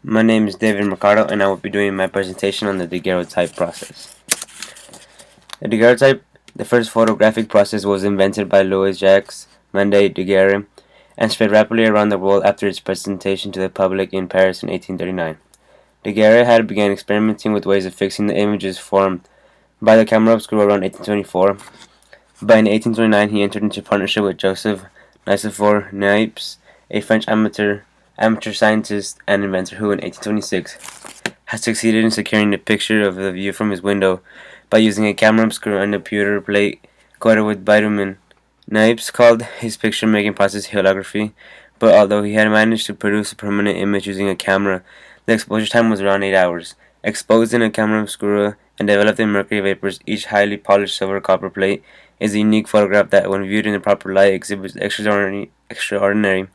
My name is David Mercado, and I will be doing my presentation on the daguerreotype process. The daguerreotype, the first photographic process, was invented by Louis Jacques Mende Daguerre and spread rapidly around the world after its presentation to the public in Paris in 1839. Daguerre had begun experimenting with ways of fixing the images formed by the camera obscura around 1824, but in 1829 he entered into partnership with Joseph Nicephore Niepce, a French amateur scientist and inventor who, in 1826, had succeeded in securing a picture of the view from his window by using a camera obscura and a pewter plate coated with bitumen. Niepce called his picture-making process holography, but although he had managed to produce a permanent image using a camera, the exposure time was around 8 hours. Exposed in a camera obscura and developed in mercury vapors, each highly polished silver copper plate is a unique photograph that, when viewed in the proper light, exhibits extraordinary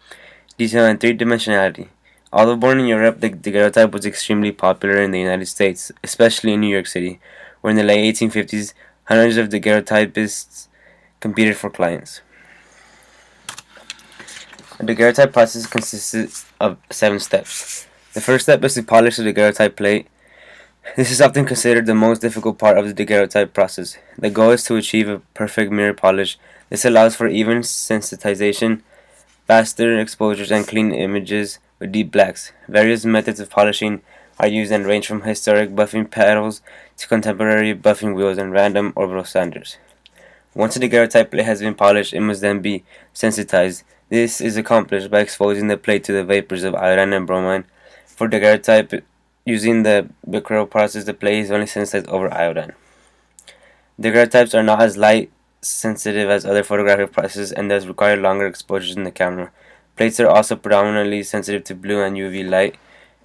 detail and three-dimensionality. Although born in Europe, the daguerreotype was extremely popular in the United States, especially in New York City, where in the late 1850s, hundreds of daguerreotypists competed for clients. The daguerreotype process consists of 7 steps. The first step is to polish the daguerreotype plate. This is often considered the most difficult part of the daguerreotype process. The goal is to achieve a perfect mirror polish. This allows for even sensitization, faster exposures, and clean images with deep blacks. Various methods of polishing are used and range from historic buffing paddles to contemporary buffing wheels and random orbital sanders. Once the daguerreotype plate has been polished, it must then be sensitized. This is accomplished by exposing the plate to the vapors of iodine and bromine. For daguerreotype, using the Becquerel process, the plate is only sensitized over iodine. Daguerreotypes are not as light sensitive as other photographic processes and thus require longer exposures in the camera. Plates are also predominantly sensitive to blue and UV light,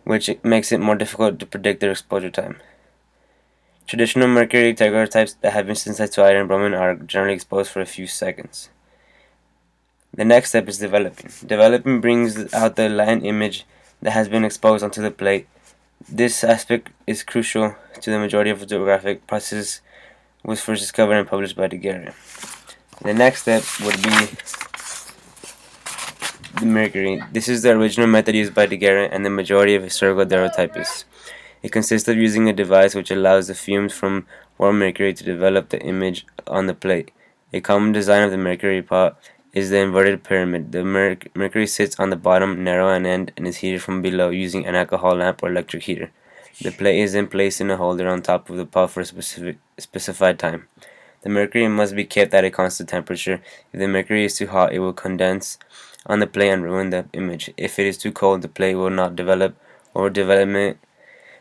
which makes it more difficult to predict their exposure time. Traditional mercury daguerreotypes that have been sensitized to iodine and bromine are generally exposed for a few seconds. The next step is developing. Developing brings out the light image that has been exposed onto the plate. This aspect is crucial to the majority of photographic processes, was first discovered and published by Daguerre. The next step would be the mercury. This is the original method used by Daguerre and the majority of historical daguerreotypists. It consists of using a device which allows the fumes from warm mercury to develop the image on the plate. A common design of the mercury pot is the inverted pyramid. The mercury sits on the bottom, narrow end, and is heated from below using an alcohol lamp or electric heater. The plate is then placed in a holder on top of the pot for a specified time. The mercury must be kept at a constant temperature. If the mercury is too hot, it will condense on the plate and ruin the image. If it is too cold, the plate will not develop. Overdevelopment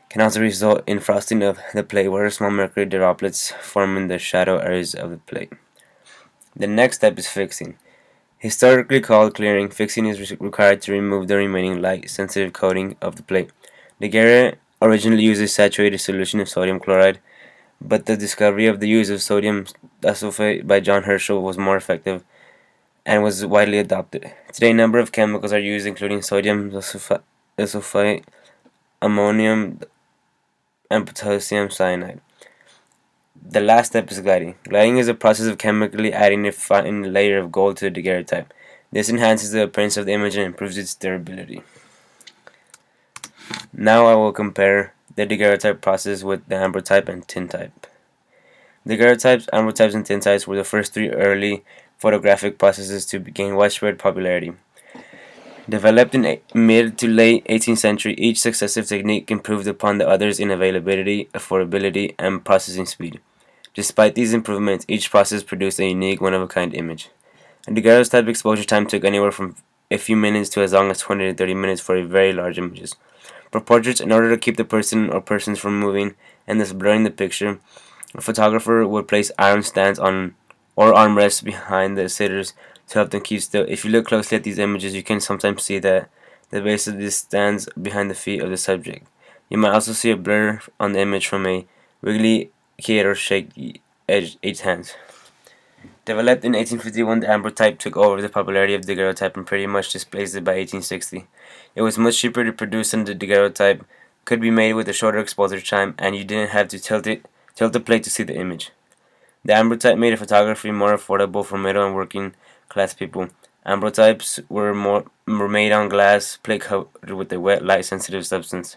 can also result in frosting of the plate, where small mercury droplets form in the shadow areas of the plate. The next step is fixing. Historically called clearing, fixing is required to remove the remaining light-sensitive coating of the plate. Daguerre originally used a saturated solution of sodium chloride, but the discovery of the use of sodium disulfate by John Herschel was more effective and was widely adopted. Today, a number of chemicals are used, including sodium disulfate, ammonium, and potassium cyanide. The last step is gliding. Gliding is a process of chemically adding a fine layer of gold to the daguerreotype. This enhances the appearance of the image and improves its durability. Now I will compare the daguerreotype process with the ambrotype and tintype. Daguerreotypes, ambrotypes, and tintypes were the first 3 early photographic processes to gain widespread popularity. Developed in mid to late 18th century, each successive technique improved upon the others in availability, affordability, and processing speed. Despite these improvements, each process produced a unique, one-of-a-kind image. A daguerreotype exposure time took anywhere from a few minutes to as long as 20 to 30 minutes for very large images. For portraits, in order to keep the person or persons from moving and thus blurring the picture, a photographer would place iron stands on or armrests behind the sitters to help them keep still. If you look closely at these images, you can sometimes see that the base of this stands behind the feet of the subject. You might also see a blur on the image from a wiggly kid or shaky edged hands. Developed in 1851, the ambrotype took over the popularity of the daguerreotype and pretty much displaced it by 1860. It was much cheaper to produce than the daguerreotype, could be made with a shorter exposure time, and you didn't have to tilt the plate to see the image. The ambrotype made photography more affordable for middle and working class people. Ambrotypes were made on glass plate covered with a wet, light-sensitive substance,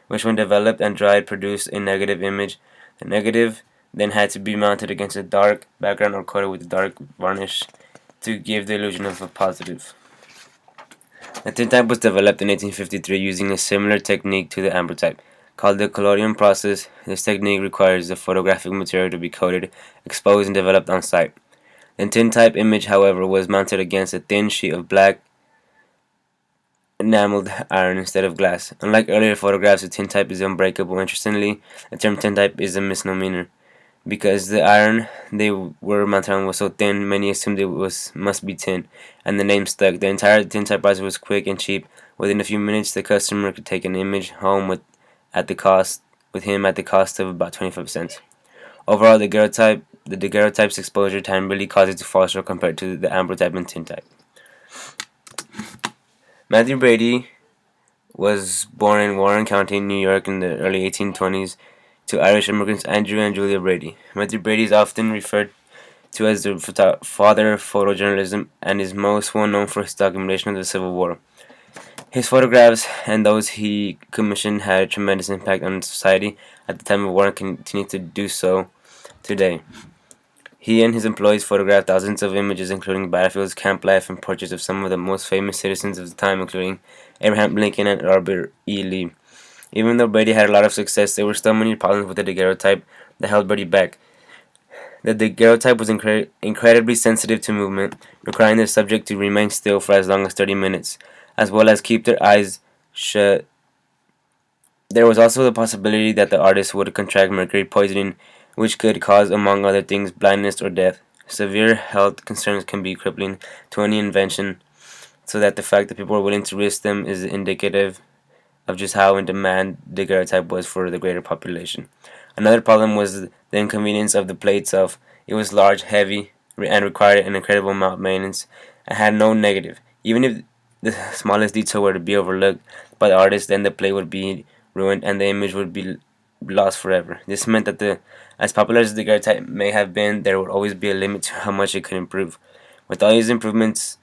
which, when developed and dried, produced a negative image. The negative then had to be mounted against a dark background or coated with a dark varnish to give the illusion of a positive. The tintype was developed in 1853 using a similar technique to the ambrotype, called the collodion process. This technique requires the photographic material to be coated, exposed, and developed on site. The tintype image, however, was mounted against a thin sheet of black enameled iron instead of glass. Unlike earlier photographs, the tintype is unbreakable. Interestingly, the term tintype is a misnomer. Because the iron they were mounted on was so thin, many assumed it must be tin, and the name stuck. The entire tintype process was quick and cheap. Within a few minutes, the customer could take an image home at the cost of about 25 cents. Overall, the daguerreotype's exposure time really caused it to fall short compared to the ambrotype and tintype. Matthew Brady was born in Warren County, New York in the early 1820s to Irish immigrants Andrew and Julia Brady. Matthew Brady is often referred to as the father of photojournalism and is most well known for his documentation of the Civil War. His photographs and those he commissioned had a tremendous impact on society at the time of war and continue to do so today. He and his employees photographed thousands of images, including battlefields, camp life, and portraits of some of the most famous citizens of the time, including Abraham Lincoln and Robert E. Lee. Even though Brady had a lot of success, there were still many problems with the daguerreotype that held Brady back. The daguerreotype was incredibly sensitive to movement, requiring the subject to remain still for as long as 30 minutes, as well as keep their eyes shut. There was also the possibility that the artist would contract mercury poisoning, which could cause, among other things, blindness or death. Severe health concerns can be crippling to any invention, so that the fact that people are willing to risk them is indicative of just how in demand daguerreotype was for the greater population. Another problem was the inconvenience of the plate itself. It was large, heavy, and required an incredible amount of maintenance, and had no negative. Even if the smallest detail were to be overlooked by the artist, then the plate would be ruined and the image would be lost forever. This meant that as popular as the daguerreotype may have been, there would always be a limit to how much it could improve. With all these improvements,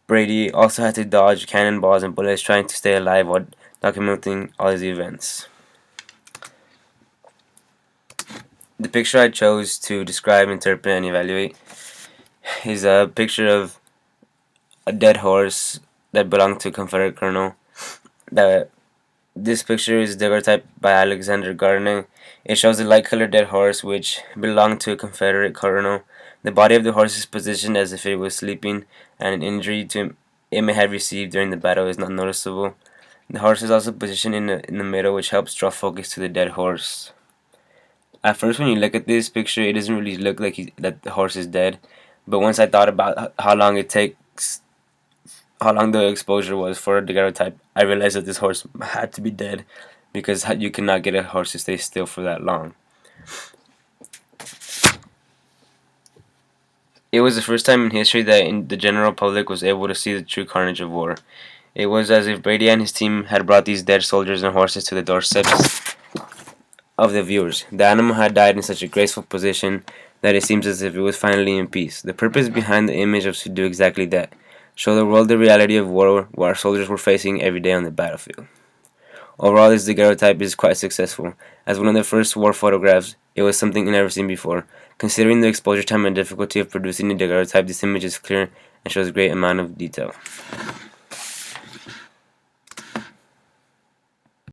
Brady also had to dodge cannonballs and bullets trying to stay alive while documenting all his events. The picture I chose to describe, interpret, and evaluate is a picture of a dead horse that belonged to a Confederate colonel. This picture is daguerreotype by Alexander Gardner. It shows a light-colored dead horse which belonged to a Confederate colonel. The body of the horse is positioned as if it was sleeping, and an injury it may have received during the battle is not noticeable. The horse is also positioned in the middle, which helps draw focus to the dead horse. At first, when you look at this picture, it doesn't really look like that the horse is dead. But once I thought about how long the exposure was for a daguerreotype, I realized that this horse had to be dead, because you cannot get a horse to stay still for that long. It was the first time in history that the general public was able to see the true carnage of war. It was as if Brady and his team had brought these dead soldiers and horses to the doorsteps of the viewers. The animal had died in such a graceful position that it seems as if it was finally in peace. The purpose behind the image was to do exactly that: show the world the reality of war, what our soldiers were facing every day on the battlefield. Overall, this daguerreotype is quite successful. As one of the first war photographs, it was something never seen before. Considering the exposure time and difficulty of producing a daguerreotype, this image is clear and shows a great amount of detail.